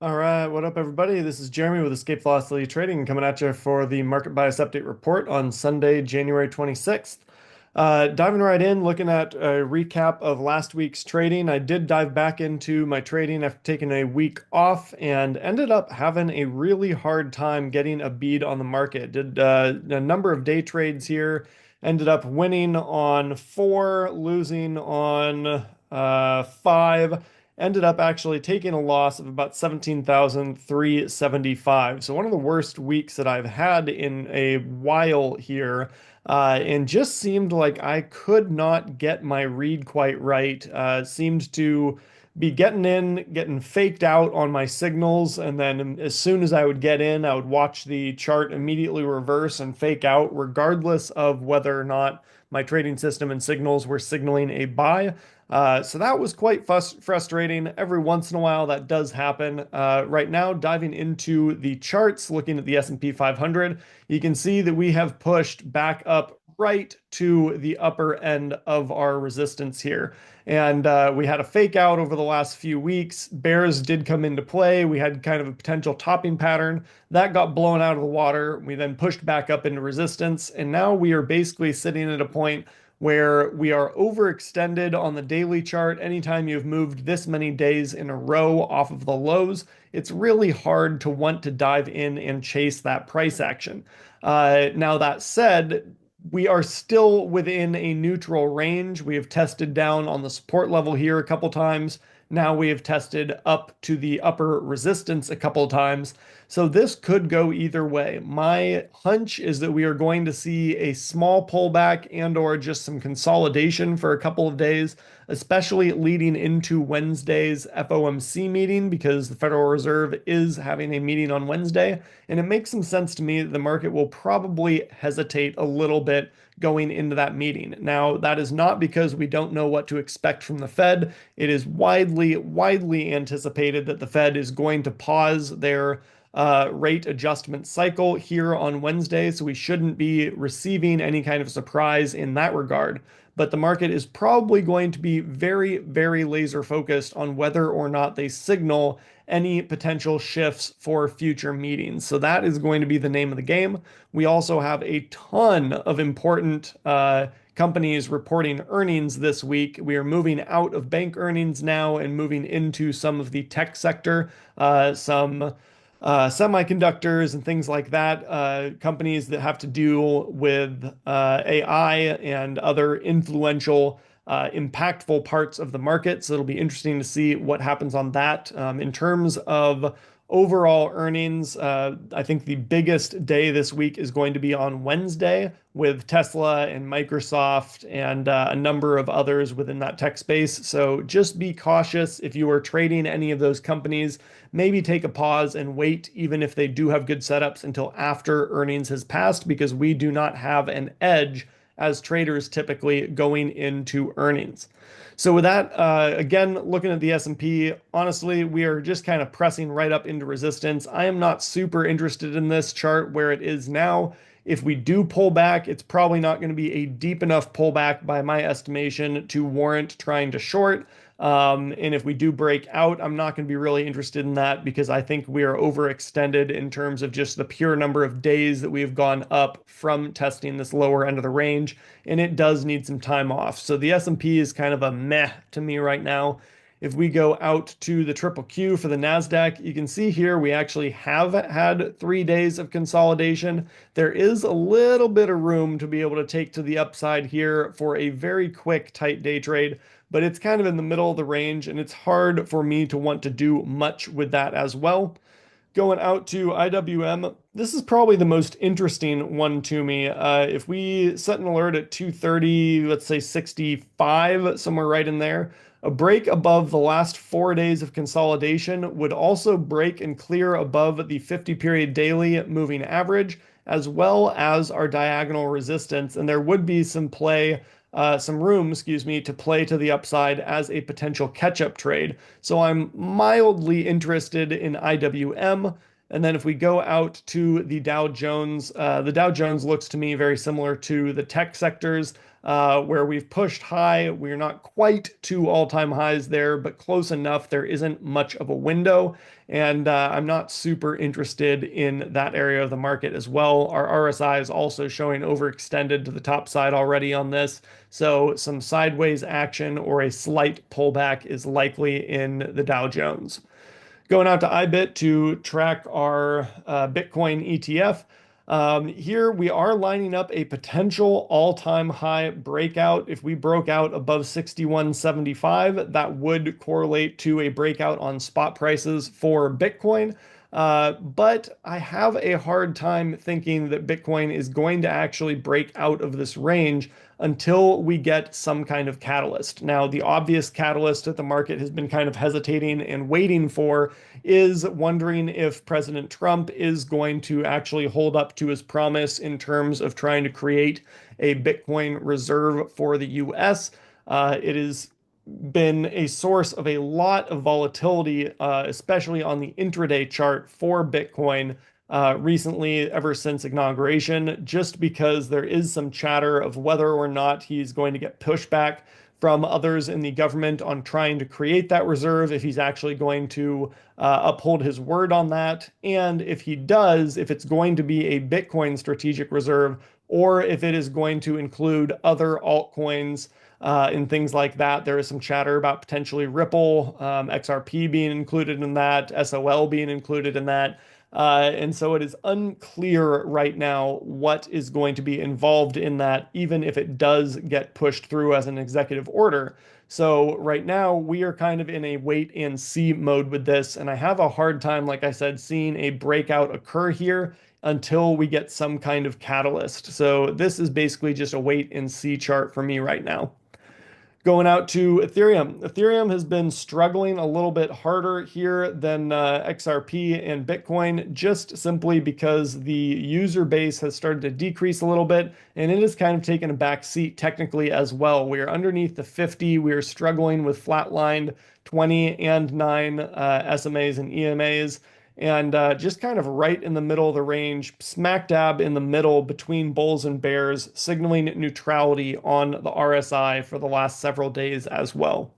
All right, what up, everybody? This is Jeremy with Escape Velocity Trading coming at you for the Market Bias Update Report on Sunday, January 26th. Diving right in, looking at a recap of last week's trading. I did dive back into my trading after taking a week off and ended up having a really hard time getting a bead on the market. Did a number of day trades here, ended up winning on four, losing on five, ended up actually taking a loss of about 17,375. So one of the worst weeks that I've had in a while here. And just seemed like I could not get my read quite right. Seemed to be getting faked out on my signals, and then as soon as I would get in, I would watch the chart immediately reverse and fake out, regardless of whether or not my trading system and signals were signaling a buy. So that was quite frustrating. Every once in a while, that does happen. Right now, diving into the charts, looking at the S&P 500, you can see that we have pushed back up right to the upper end of our resistance here. And we had a fake out over the last few weeks. Bears did come into play. We had kind of a potential topping pattern that got blown out of the water. We then pushed back up into resistance. And now we are basically sitting at a point where we are overextended on the daily chart. Anytime you've moved this many days in a row off of the lows, it's really hard to want to dive in and chase that price action. Now, that said, we are still within a neutral range. We have tested down on the support level here a couple times. Now we have tested up to the upper resistance a couple of times. So this could go either way. My hunch is that we are going to see a small pullback and or just some consolidation for a couple of days, especially leading into Wednesday's FOMC meeting because the Federal Reserve is having a meeting on Wednesday. And it makes some sense to me that the market will probably hesitate a little bit going into that meeting. Now, that is not because we don't know what to expect from the Fed. It is widely anticipated that the Fed is going to pause their rate adjustment cycle here on Wednesday, so we shouldn't be receiving any kind of surprise in that regard. But the market is probably going to be very laser focused on whether or not they signal any potential shifts for future meetings. So that is going to be the name of the game. We also have a ton of important companies reporting earnings this week. We are moving out of bank earnings now and moving into some of the tech sector, some semiconductors and things like that, companies that have to do with AI and other influential, impactful parts of the market. So it'll be interesting to see what happens on that. In terms of overall earnings, I think the biggest day this week is going to be on Wednesday with Tesla and Microsoft and a number of others within that tech space. So just be cautious if you are trading any of those companies. Maybe take a pause and wait, even if they do have good setups, until after earnings has passed, because we do not have an edge as traders typically going into earnings. So with that, again, looking at the S&P, honestly, we are just kind of pressing right up into resistance. I am not super interested in this chart where it is now. If we do pull back, it's probably not going to be a deep enough pullback by my estimation to warrant trying to short. And if we do break out, I'm not going to be really interested in that because I think we are overextended in terms of just the pure number of days that we have gone up from testing this lower end of the range, and it does need some time off. So the S&P is kind of a meh to me right now. If we go out to the triple Q for the Nasdaq, you can see here we actually have had 3 days of consolidation. There is a little bit of room to be able to take to the upside here for a very quick, tight day trade, but it's kind of in the middle of the range, and it's hard for me to want to do much with that as well. Going out to IWM, this is probably the most interesting one to me. If we set an alert at 230, let's say 65, somewhere right in there, a break above the last 4 days of consolidation would also break and clear above the 50-period daily moving average, as well as our diagonal resistance. And there would be some room, excuse me, to play to the upside as a potential catch-up trade. So I'm mildly interested in IWM. And then if we go out to the Dow Jones looks to me very similar to the tech sectors. where we've pushed high. We're not quite to all-time highs there, but close enough. There isn't much of a window, and I'm not super interested in that area of the market as well. Our RSI is also showing overextended to the top side already on this, so some sideways action or a slight pullback is likely in the Dow Jones. Going out to IBIT to track our Bitcoin ETF. Here we are lining up a potential all-time high breakout. If we broke out above 61.75, that would correlate to a breakout on spot prices for Bitcoin. But I have a hard time thinking that Bitcoin is going to actually break out of this range until we get some kind of catalyst. Now, the obvious catalyst that the market has been kind of hesitating and waiting for is wondering if President Trump is going to actually hold up to his promise in terms of trying to create a Bitcoin reserve for the US. It has been a source of a lot of volatility, especially on the intraday chart for Bitcoin recently, ever since inauguration, just because there is some chatter of whether or not he's going to get pushback from others in the government on trying to create that reserve, if he's actually going to uphold his word on that, and if he does, if it's going to be a Bitcoin strategic reserve, or if it is going to include other altcoins and things like that. There is some chatter about potentially Ripple, XRP being included in that, SOL being included in that. And so it is unclear right now what is going to be involved in that, even if it does get pushed through as an executive order. So right now we are kind of in a wait and see mode with this, and I have a hard time, like I said, seeing a breakout occur here until we get some kind of catalyst. So this is basically just a wait and see chart for me right now. Going out to Ethereum. Ethereum has been struggling a little bit harder here than XRP and Bitcoin, just simply because the user base has started to decrease a little bit, and it has kind of taken a back seat technically as well. We are underneath the 50. We are struggling with flatlined 20 and 9 SMAs and EMAs, and just kind of right in the middle of the range, smack dab in the middle between bulls and bears, signaling neutrality on the RSI for the last several days as well.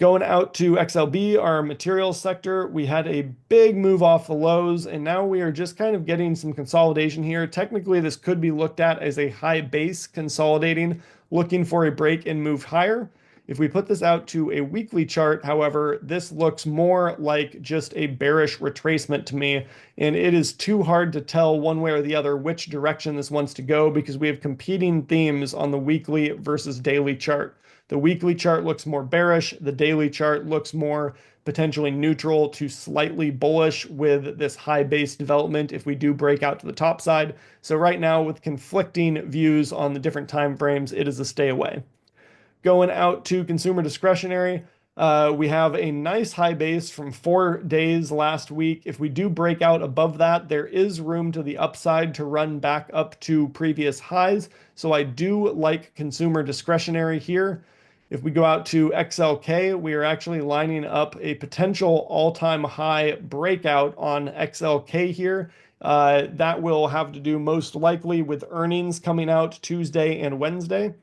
Going out to XLB, our materials sector, we had a big move off the lows, and now we are just kind of getting some consolidation here. Technically, this could be looked at as a high base consolidating, looking for a break and move higher. If we put this out to a weekly chart, however, this looks more like just a bearish retracement to me, and it is too hard to tell one way or the other which direction this wants to go because we have competing themes on the weekly versus daily chart. The weekly chart looks more bearish, the daily chart looks more potentially neutral to slightly bullish with this high base development if we do break out to the top side. So right now, with conflicting views on the different time frames, it is a stay away. Going out to consumer discretionary, we have a nice high base from 4 days last week. If we do break out above that, there is room to the upside to run back up to previous highs. So I do like consumer discretionary here. If we go out to XLK, we are actually lining up a potential all-time high breakout on XLK here. That will have to do most likely with earnings coming out Tuesday and Wednesday.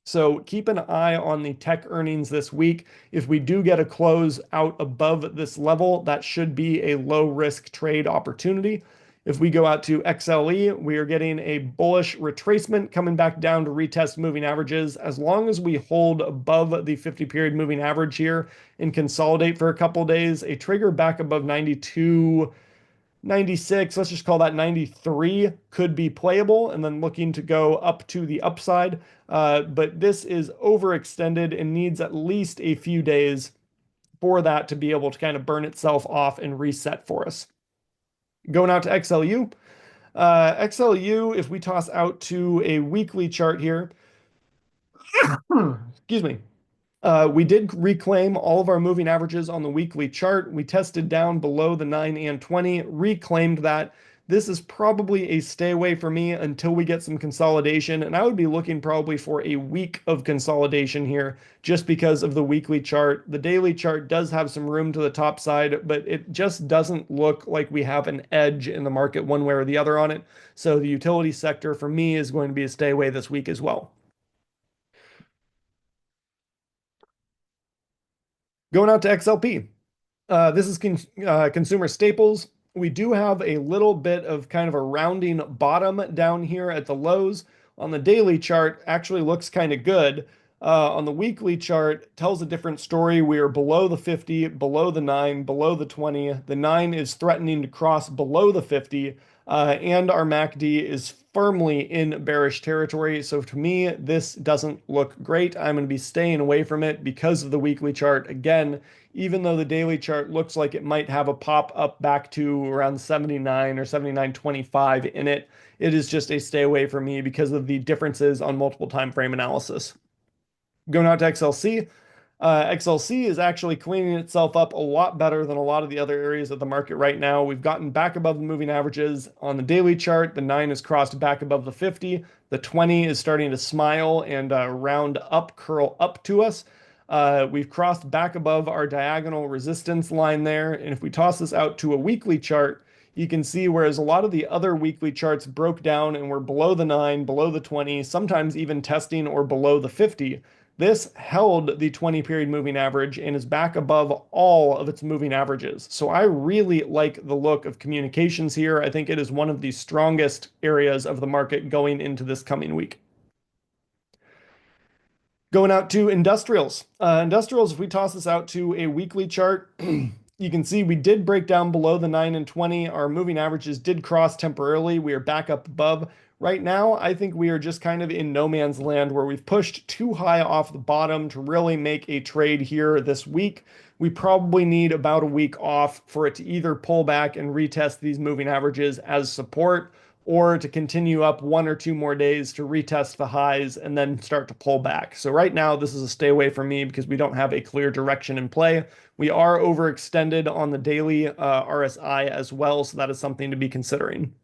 So keep an eye on the tech earnings this week. If we do get a close out above this level, that should be a low risk trade opportunity. If we go out to XLE, we are getting a bullish retracement coming back down to retest moving averages. As long as we hold above the 50-period moving average here and consolidate for a couple days, a trigger back above 92, 96, let's just call that 93, could be playable, and then looking to go up to the upside. But this is overextended and needs at least a few days for that to be able to kind of burn itself off and reset for us. Going out to XLU. XLU, if we toss out to a weekly chart here, excuse me, we did reclaim all of our moving averages on the weekly chart. We tested down below the 9 and 20, reclaimed that. This is probably a stay away for me until we get some consolidation, and I would be looking probably for a week of consolidation here just because of the weekly chart. The daily chart does have some room to the top side, but it just doesn't look like we have an edge in the market one way or the other on it. So the utility sector for me is going to be a stay away this week as well. Going out to XLP. This is consumer staples. We do have a little bit of kind of a rounding bottom down here at the lows. On the daily chart, actually looks kind of good. On the weekly chart, tells a different story. We are below the 50, below the 9, below the 20. The 9 is threatening to cross below the 50, and our MACD is firmly in bearish territory. So to me, this doesn't look great. I'm going to be staying away from it because of the weekly chart. Again, even though the daily chart looks like it might have a pop up back to around 79 or 79.25 in it, it is just a stay away for me because of the differences on multiple time frame analysis. Going out to XLC, XLC is actually cleaning itself up a lot better than a lot of the other areas of the market right now. We've gotten back above the moving averages on the daily chart. The 9 is crossed back above the 50. The 20 is starting to smile and round up, curl up to us. We've crossed back above our diagonal resistance line there. And if we toss this out to a weekly chart, you can see whereas a lot of the other weekly charts broke down and were below the 9, below the 20, sometimes even testing or below the 50, this held the 20 period moving average and is back above all of its moving averages. So I really like the look of communications here. I think it is one of the strongest areas of the market going into this coming week. Going out to industrials. Industrials, if we toss this out to a weekly chart, you can see we did break down below the 9 and 20. Our moving averages did cross temporarily. We are back up above. Right now, I think we are just kind of in no man's land where we've pushed too high off the bottom to really make a trade here this week. We probably need about a week off for it to either pull back and retest these moving averages as support, or to continue up 1 or 2 more days to retest the highs and then start to pull back. So right now, this is a stay away from me because we don't have a clear direction in play. We are overextended on the daily RSI as well, so that is something to be considering.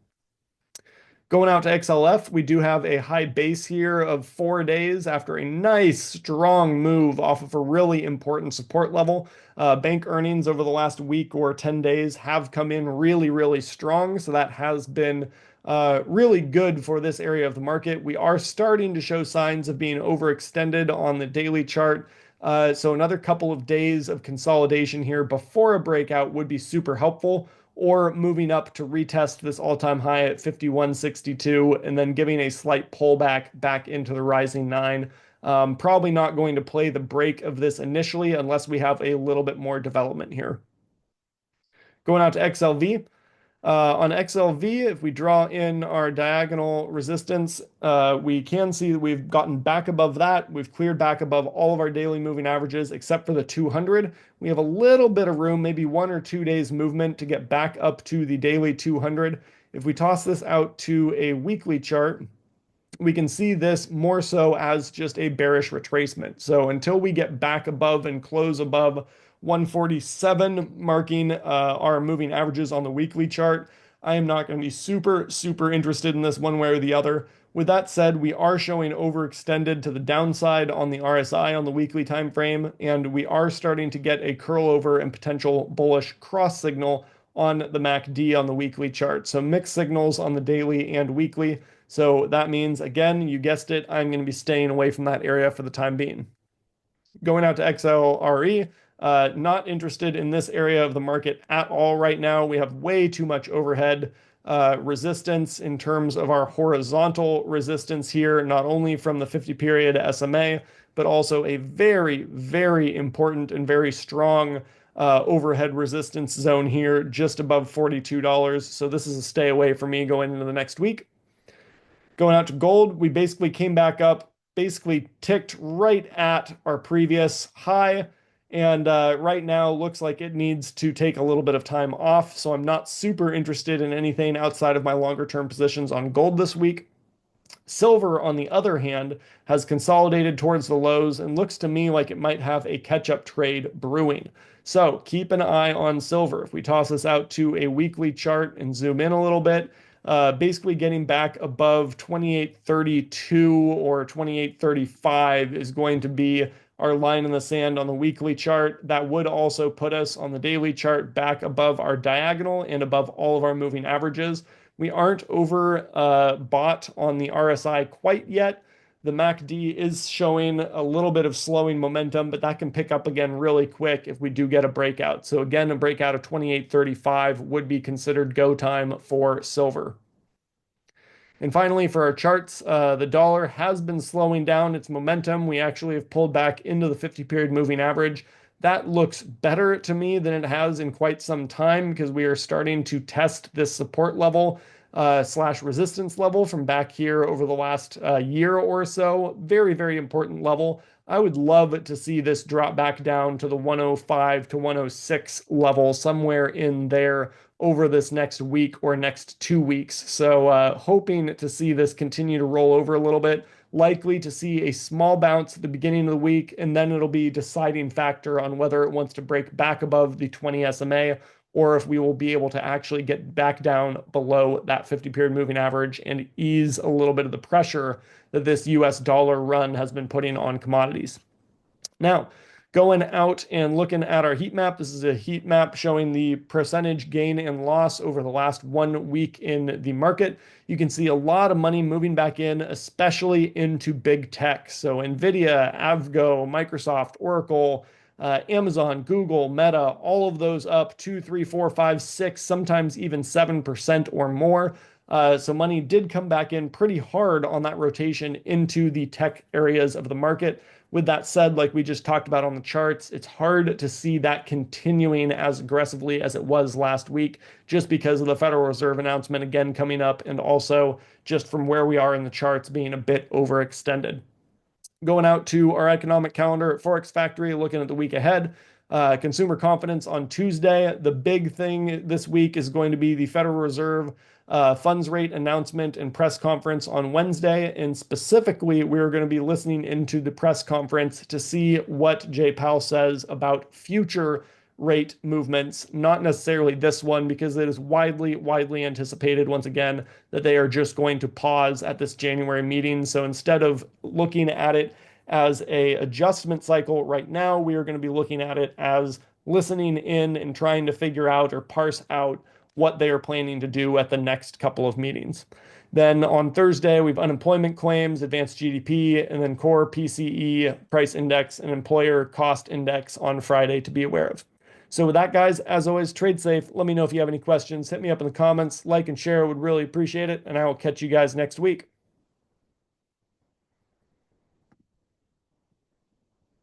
Going out to XLF, we do have a high base here of 4 days after a nice strong move off of a really important support level. Bank earnings over the last week or 10 days have come in really, really strong. So that has been really good for this area of the market. We are starting to show signs of being overextended on the daily chart. So another couple of days of consolidation here before a breakout would be super helpful, or moving up to retest this all-time high at 51.62 and then giving a slight pullback back into the rising 9. Probably not going to play the break of this initially unless we have a little bit more development here. Going out to XLV. On XLV, if we draw in our diagonal resistance, we can see that we've gotten back above that. We've cleared back above all of our daily moving averages except for the 200. We have a little bit of room, maybe 1 or 2 days movement to get back up to the daily 200. If we toss this out to a weekly chart, we can see this more so as just a bearish retracement. So until we get back above and close above 147, marking our moving averages on the weekly chart, I am not going to be super interested in this one way or the other. With that said, we are showing overextended to the downside on the RSI on the weekly time frame, and we are starting to get a curl over and potential bullish cross signal on the MACD on the weekly chart. So mixed signals on the daily and weekly. So that means, again, you guessed it, I'm going to be staying away from that area for the time being. Going out to XLRE, not interested in this area of the market at all right now. We have way too much overhead resistance in terms of our horizontal resistance here, not only from the 50 period SMA, but also a very important and very strong overhead resistance zone here just above $42. So this is a stay away for me going into the next week. Going out to gold, we basically came back up, basically ticked right at our previous high, and right now looks like it needs to take a little bit of time off. So I'm not super interested in anything outside of my longer term positions on gold this week. Silver, on the other hand, has consolidated towards the lows and looks to me like it might have a catch-up trade brewing. So keep an eye on silver. If we toss this out to a weekly chart and zoom in a little bit, basically getting back above 28.32 or 28.35 is going to be our line in the sand on the weekly chart. That would also put us on the daily chart back above our diagonal and above all of our moving averages. We aren't over bought on the RSI quite yet, The MACD is showing a little bit of slowing momentum, but that can pick up again really quick if we do get a breakout. So again, a breakout of 28.35 would be considered go time for silver. And finally, for our charts, the dollar has been slowing down its momentum. We actually have pulled back into the 50-period moving average. That looks better to me than it has in quite some time because we are starting to test this support level slash resistance level from back here over the last year or so. Very, very important level. I would love to see this drop back down to the 105 to 106 level, somewhere in there over this next week or next 2 weeks. So hoping to see this continue to roll over a little bit, likely to see a small bounce at the beginning of the week, and then it'll be a deciding factor on whether it wants to break back above the 20 SMA or if we will be able to actually get back down below that 50-period moving average and ease a little bit of the pressure that this US dollar run has been putting on commodities. Now, going out and looking at our heat map, this is a heat map showing the percentage gain and loss over the last 1 week in the market. You can see a lot of money moving back in, especially into big tech. So Nvidia, Avgo, Microsoft, Oracle, Amazon, Google, Meta, all of those up 2, 3, 4, 5, 6, sometimes even 7% or more. So money did come back in pretty hard on that rotation into the tech areas of the market. With that said, like we just talked about on the charts, it's hard to see that continuing as aggressively as it was last week, just because of the Federal Reserve announcement again coming up, and also just from where we are in the charts being a bit overextended. Going out to our economic calendar at Forex Factory, looking at the week ahead. Consumer confidence on Tuesday. The big thing this week is going to be the Federal Reserve funds rate announcement and press conference on Wednesday. And specifically, we're going to be listening into the press conference to see what Jay Powell says about future rate movements, not necessarily this one, because it is widely anticipated, once again, that they are just going to pause at this January meeting. So instead of looking at it as a adjustment cycle right now, we are going to be looking at it as listening in and trying to figure out or parse out what they are planning to do at the next couple of meetings. Then on Thursday, we have unemployment claims, advanced GDP, and then core PCE, price index, and employer cost index on Friday to be aware of. So with that, guys, as always, trade safe. Let me know if you have any questions. Hit me up in the comments. Like and share. Would really appreciate it. And I will catch you guys next week.